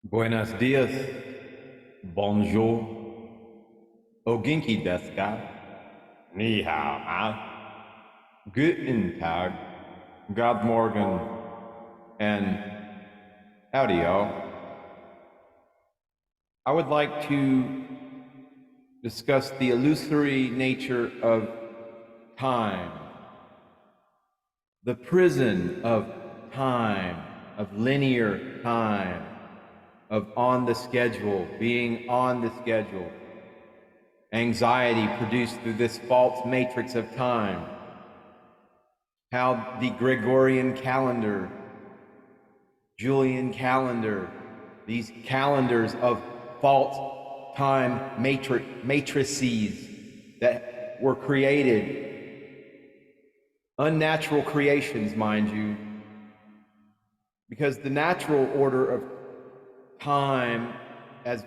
Buenos dias, bonjour, ogenki desu ka, ni hao, guten tag, god morgen, and howdy y'all. I would like to discuss the illusory nature of time, the prison of time, of linear time, of on the schedule, being on the schedule, anxiety produced through this false matrix of time, how the Gregorian calendar, Julian calendar, these calendars of false time matrices that were created, unnatural creations, mind you, because the natural order of time, as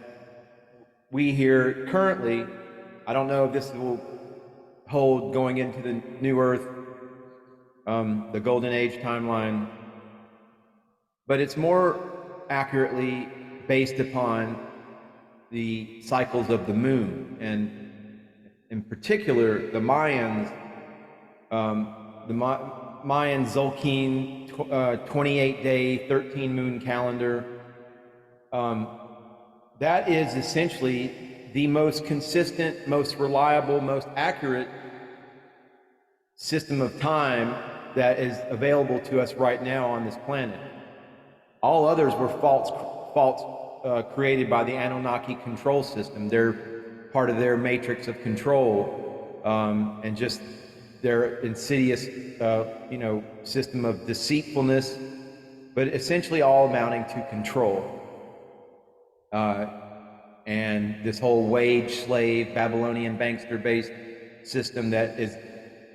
we hear currently, I don't know if this will hold going into the new earth, the golden age timeline, but it's more accurately based upon the cycles of the moon, and in particular the Mayans, Mayan Zolkin 28-day 13 moon calendar. That is essentially the most consistent, most reliable, most accurate system of time that is available to us right now on this planet. All others were false created by the Anunnaki control system. They're part of their matrix of control, and just their insidious, system of deceitfulness, but essentially all amounting to control. And this whole wage slave, Babylonian bankster-based system that is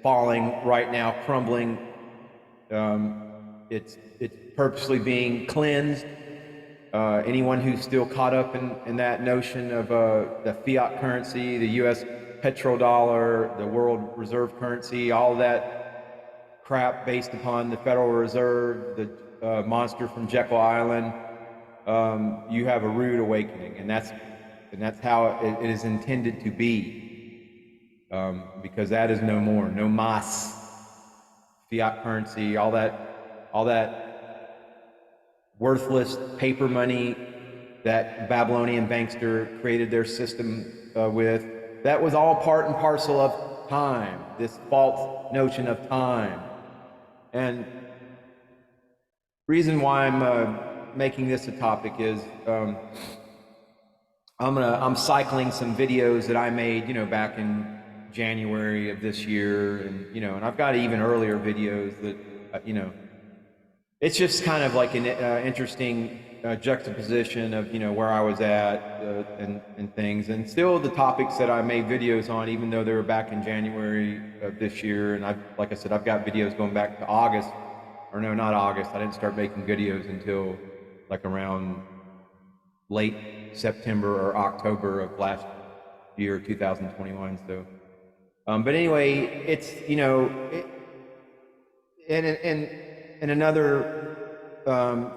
falling right now, crumbling. It's purposely being cleansed. Anyone who's still caught up in that notion of the fiat currency, the U.S. petrodollar, the world reserve currency, all that crap based upon the Federal Reserve, the monster from Jekyll Island, you have a rude awakening, and that's how it is intended to be, because that is no more, no mas, fiat currency, all that worthless paper money that Babylonian bankster created their system with. That was all part and parcel of time, this false notion of time. And reason why I'm making this a topic is I'm cycling some videos that I made, back in January of this year, and and I've got even earlier videos that it's just kind of like an interesting juxtaposition of where I was at and things, and still the topics that I made videos on, even though they were back in January of this year. And like I said, I've got videos going back to August, or no, not August. I didn't start making videos until like around late September or October of last year, 2021. So, but anyway, it's and another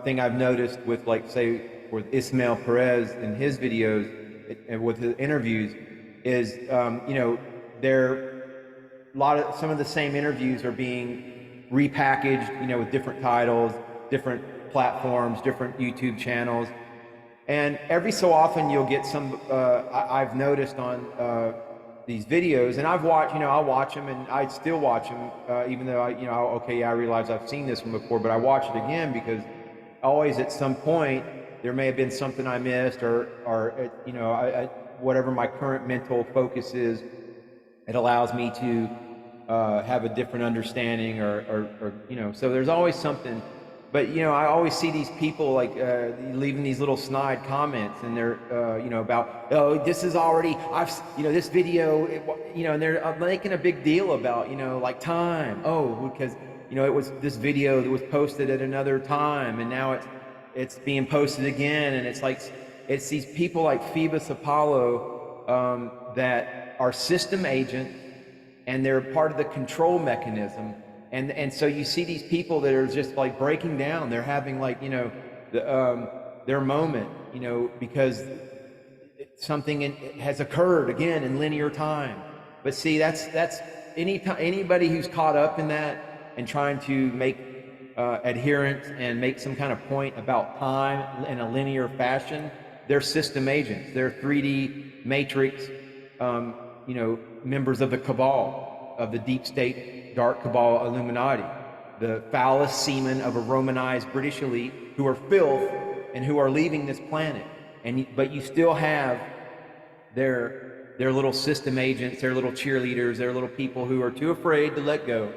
thing I've noticed with, like, say, with Ismail Perez and his videos and with his interviews is, some of the same interviews are being repackaged, with different titles, different platforms, different YouTube channels. And every so often you'll get some, I've noticed on these videos, and I've watched, I'll watch them, and I still watch them, even though I realize I've seen this one before, but I watch it again because always at some point there may have been something I missed, or whatever my current mental focus is, it allows me to have a different understanding, or so there's always something. But I always see these people like leaving these little snide comments, and they're about, oh, this is already, this video, and they're making a big deal about like time. Oh, because it was this video that was posted at another time, and now it's being posted again, and it's like it's these people like Phoebus Apollo that are system agents, and they're part of the control mechanism And so you see these people that are just like breaking down. They're having like, you know, their moment, you know, because something has occurred again in linear time. But see, that's anybody who's caught up in that and trying to make adherence and make some kind of point about time in a linear fashion, they're system agents. They're 3D matrix, you know, members of the cabal, of the deep state, dark cabal Illuminati, the foulest semen of a Romanized British elite who are filth and who are leaving this planet. But you still have their little system agents, their little cheerleaders, their little people who are too afraid to let go.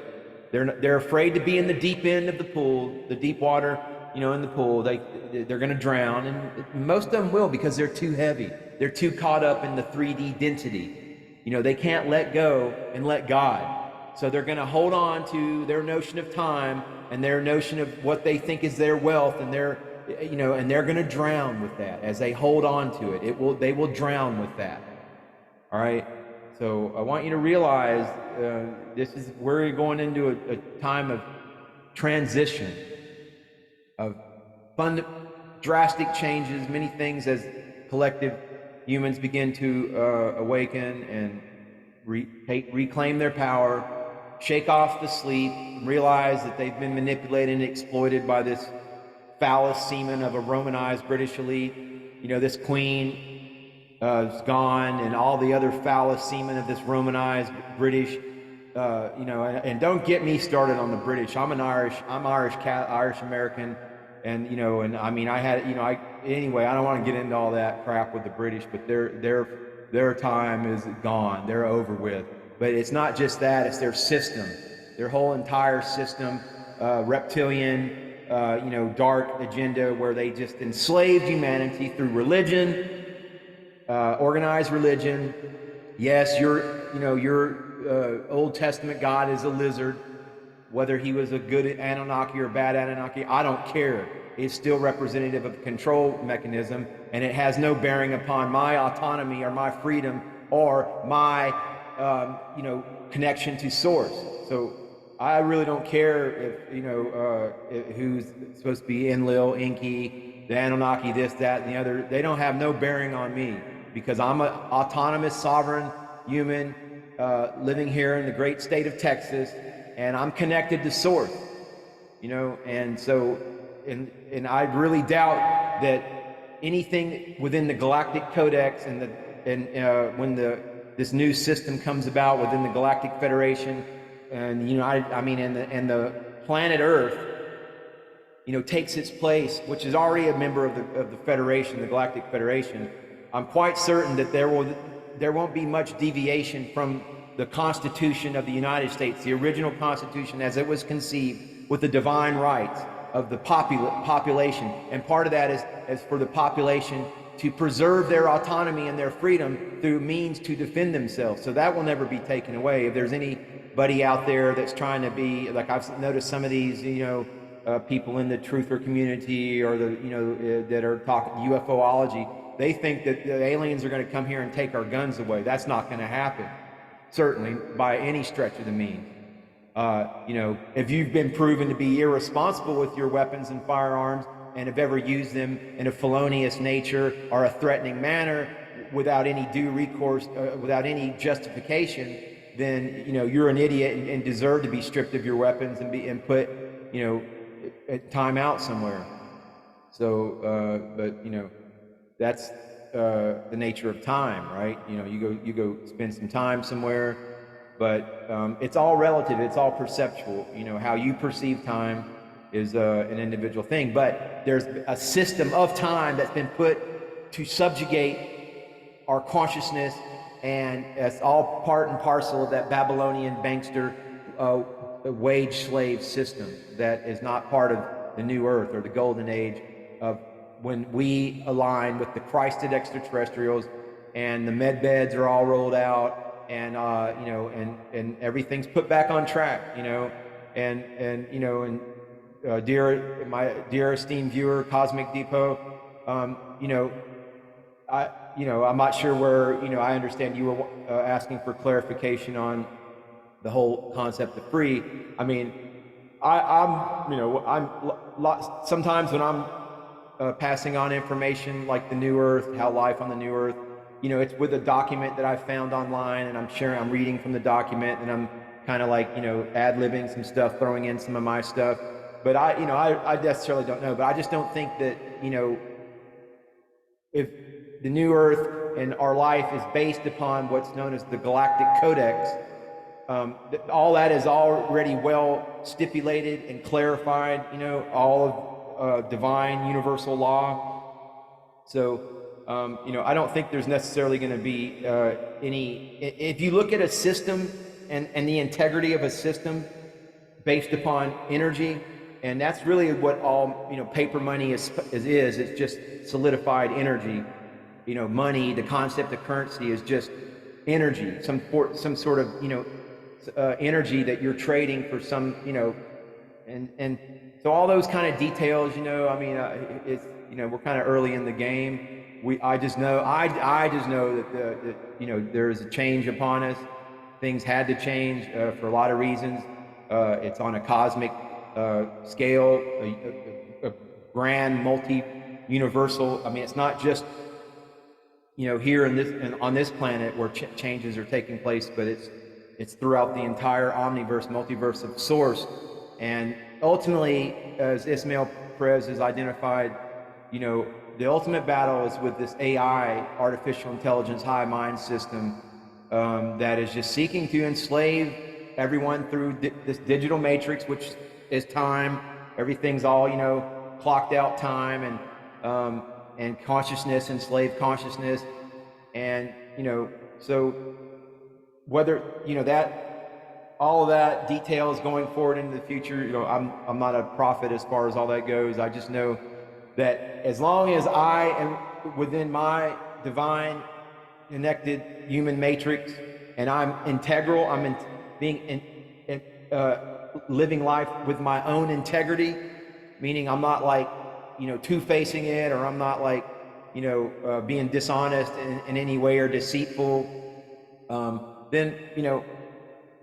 They're afraid to be in the deep end of the pool, the deep water, you know, in the pool. They're going to drown, and most of them will because they're too heavy. They're too caught up in the 3D density. You know, they can't let go and let God. So they're going to hold on to their notion of time and their notion of what they think is their wealth, and you know, and they're going to drown with that as they hold on to it. They will drown with that. All right. So I want you to realize we're going into a time of transition, of drastic changes, many things as collective humans begin to awaken and reclaim their power, shake off the sleep, realize that they've been manipulated and exploited by this foulest semen of a Romanized British elite. You know, this queen is gone, and all the other foulest semen of this Romanized British, you know, and don't get me started on the British. I'm Irish American, and you know, and I mean, anyway, I don't want to get into all that crap with the British, but their time is gone. They're over with. But it's not just that; it's their system, their whole entire system, reptilian, you know, dark agenda, where they just enslaved humanity through religion. Organized religion. Yes, your Old Testament God is a lizard. Whether he was a good Anunnaki or bad Anunnaki, I don't care. It's still representative of a control mechanism, and it has no bearing upon my autonomy or my freedom or my, you know, connection to source. So I really don't care if, you know, who's supposed to be Enlil, Enki, the Anunnaki, this, that, and the other. They don't have no bearing on me, because I'm an autonomous, sovereign human living here in the great state of Texas, and I'm connected to source, you know. And so, and I really doubt that anything within the Galactic Codex and when this new system comes about within the Galactic Federation, and you know, I mean, and the planet Earth, you know, takes its place, which is already a member of the Federation, the Galactic Federation. I'm quite certain that there won't be much deviation from the Constitution of the United States, the original Constitution as it was conceived, with the divine rights of the population. And part of that is for the population to preserve their autonomy and their freedom through means to defend themselves. So that will never be taken away. If there's anybody out there that's trying to be, like I've noticed some of these, you know, people in the truther community or the, you know, that are talking UFOlogy, they think that the aliens are going to come here and take our guns away. That's not going to happen, certainly, by any stretch of the means. You know, if you've been proven to be irresponsible with your weapons and firearms and have ever used them in a felonious nature or a threatening manner without any due recourse, without any justification, then, you know, you're an idiot and deserve to be stripped of your weapons and put, you know, at time out somewhere. So, but, you know, that's the nature of time, right? You know, you go spend some time somewhere, but it's all relative. It's all perceptual. You know, how you perceive time is an individual thing, but there's a system of time that's been put to subjugate our consciousness, and it's all part and parcel of that Babylonian bankster wage slave system that is not part of the new earth or the golden age of when we align with the Christed extraterrestrials, and the med beds are all rolled out, and you know, and everything's put back on track, you know, and you know, and my dear esteemed viewer, Cosmic Depot, you know, I'm not sure where, you know, I understand you were asking for clarification on the whole concept of free. I mean, sometimes when I'm passing on information like the New Earth, how life on the New Earth, it's with a document that I found online, and I'm reading from the document, and I'm kind of like, ad-libbing some stuff, throwing in some of my stuff. But I necessarily don't know, but I just don't think that, if the New Earth and our life is based upon what's known as the Galactic Codex, all that is already well stipulated and clarified, all of divine universal law. So, I don't think there's necessarily going to be any, if you look at a system and the integrity of a system based upon energy, and that's really what all, paper money is. It's just solidified energy. Money, the concept of currency is just energy, some sort of, energy that you're trading for some, and so all those kind of details, it's, we're kind of early in the game. I just know that there is a change upon us. Things had to change for a lot of reasons. It's on a cosmic scale, a grand, multi-universal. I mean, it's not just here on this planet where changes are taking place, but it's throughout the entire omniverse, multiverse of source. And ultimately, as Ismail Perez has identified, the ultimate battle is with this AI, artificial intelligence, high mind system, that is just seeking to enslave everyone through this digital matrix, which is time. Everything's all, clocked out time, and consciousness, enslaved consciousness. And, so whether, that all of that details going forward into the future, I'm not a prophet as far as all that goes. I just know that as long as I am within my divine connected human matrix, and I'm integral, I'm living life with my own integrity, meaning I'm not like, two-facing it, or I'm not like, being dishonest in any way or deceitful, then,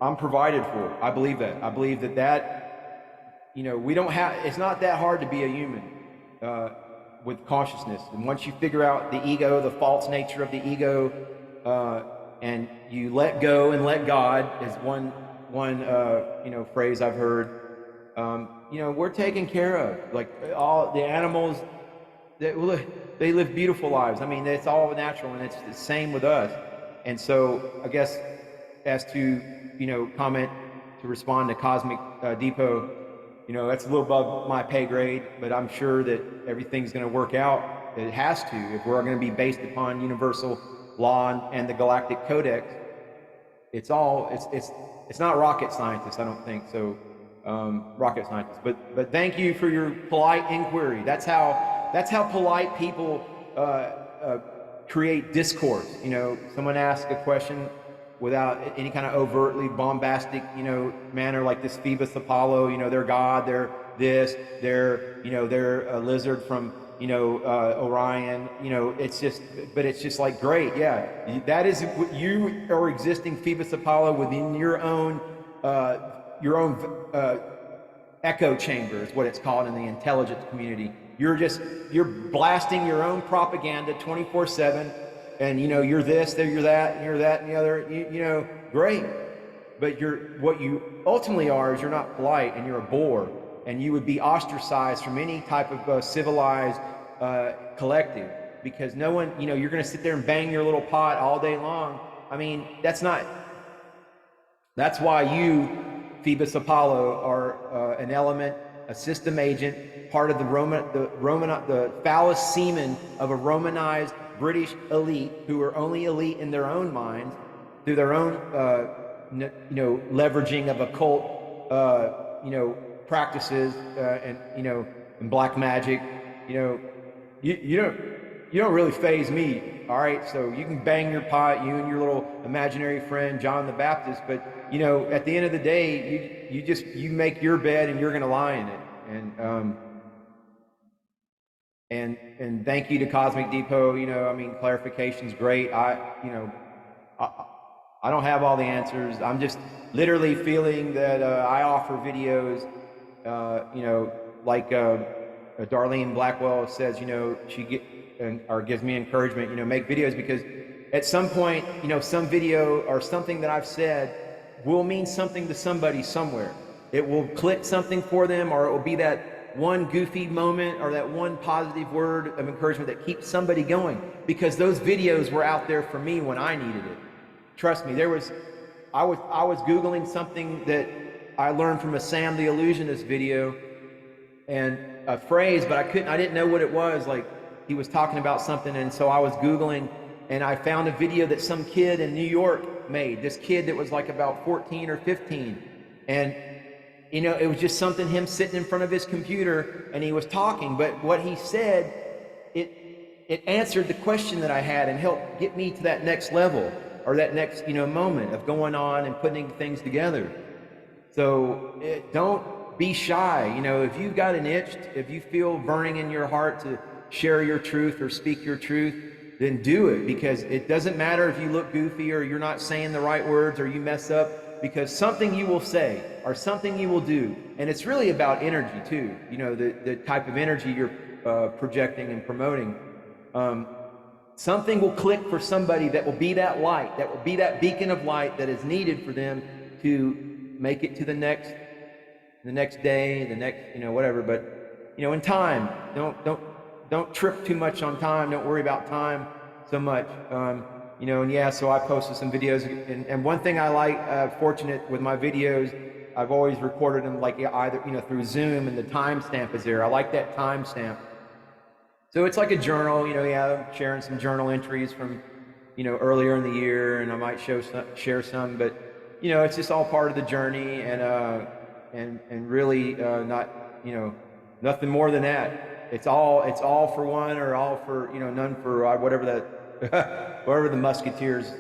I'm provided for. I believe that. I believe that, we don't have, it's not that hard to be a human with consciousness. And once you figure out the ego, the false nature of the ego, and you let go and let God, is one phrase I've heard. We're taken care of. Like all the animals, they live beautiful lives. I mean, it's all natural, and it's the same with us. And so, I guess, as to comment to respond to Cosmic Depot, that's a little above my pay grade, but I'm sure that everything's going to work out. It has to, if we're going to be based upon universal law and the Galactic Codex. It's not rocket scientists, I don't think so. Rocket scientists, but thank you for your polite inquiry. That's how polite people create discourse. Someone asks a question without any kind of overtly bombastic, manner, like this Phoebus Apollo, they're God, they're this, they're a lizard from, Orion, it's just like, great, yeah, that is what you are, existing Phoebus Apollo within your own echo chamber is what it's called in the intelligence community. You're blasting your own propaganda 24/7, and you're this, you're that, and you're that, and the other. Great, but what you ultimately are is you're not polite, and you're a bore, and you would be ostracized from any type of civilized collective, because no one, you're going to sit there and bang your little pot all day long. I mean, that's why you, Phoebus Apollo, are an element, a system agent, part of the phallus semen of a Romanized British elite, who are only elite in their own minds through their own, leveraging of occult, practices, and black magic. You don't really faze me. All right, so you can bang your pot, you and your little imaginary friend John the Baptist, but at the end of the day, you make your bed and you're going to lie in it. And thank you to Cosmic Depot. Clarification's great. I don't have all the answers. I'm just literally feeling that I offer videos, you know, like Darlene Blackwell says, you know, or gives me encouragement, you know, make videos, because at some point, you know, some video or something that I've said will mean something to somebody somewhere. It will click something for them, or it will be that one goofy moment or that one positive word of encouragement that keeps somebody going, because those videos were out there for me when I needed it. Trust me, I was Googling something that I learned from a Sam the Illusionist video, and a phrase, but I didn't know what it was. Like, he was talking about something, and so I was Googling, and I found a video that some kid in New York made, this kid that was like about 14 or 15. And, you know, it was just something, him sitting in front of his computer, and he was talking, but what he said, it answered the question that I had and helped get me to that next level, or that next, you know, moment of going on and putting things together. So don't be shy. You know, if you've got an itch, if you feel burning in your heart to share your truth or speak your truth, then do it, because it doesn't matter if you look goofy or you're not saying the right words or you mess up, because something you will say or something you will do, and it's really about energy too, you know, the type of energy you're projecting and promoting. Something will click for somebody that will be that light, that will be that beacon of light that is needed for them to make it to the next day, the next, you know, whatever. But, you know, in time, don't trip too much on time. Don't worry about time so much. You know, and yeah, so I posted some videos, and one thing I like, fortunate with my videos, I've always recorded them like either, you know, through Zoom, and the timestamp is there. I like that timestamp. So it's like a journal, you know, yeah, I'm sharing some journal entries from, you know, earlier in the year, and I might share some, but, you know, it's just all part of the journey, and really not, you know, nothing more than that. It's all for one, or all for, you know, none for whatever that, whatever the Musketeers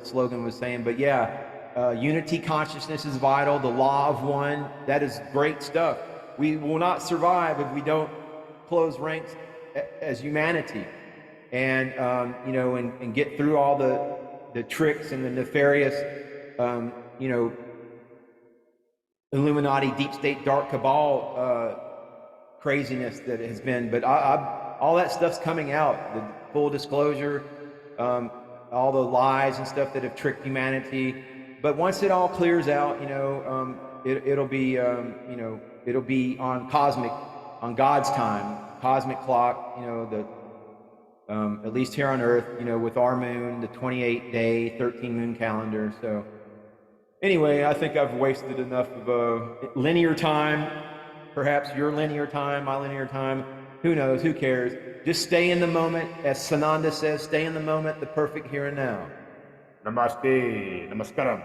slogan was saying. But yeah, unity consciousness is vital. The law of one, that is great stuff. We will not survive if we don't close ranks as humanity, and you know, and get through all the tricks and the nefarious, you know, Illuminati, deep state, dark cabal craziness that has been. But all that stuff's coming out. The full disclosure, all the lies and stuff that have tricked humanity. But once it all clears out, you know, it'll be, you know, it'll be on God's time. Cosmic clock, you know, at least here on Earth, you know, with our moon, the 28-day, 13-moon calendar. So anyway, I think I've wasted enough of linear time, perhaps your linear time, my linear time. Who knows? Who cares? Just stay in the moment. As Sananda says, stay in the moment, the perfect here and now. Namaste. Namaskaram.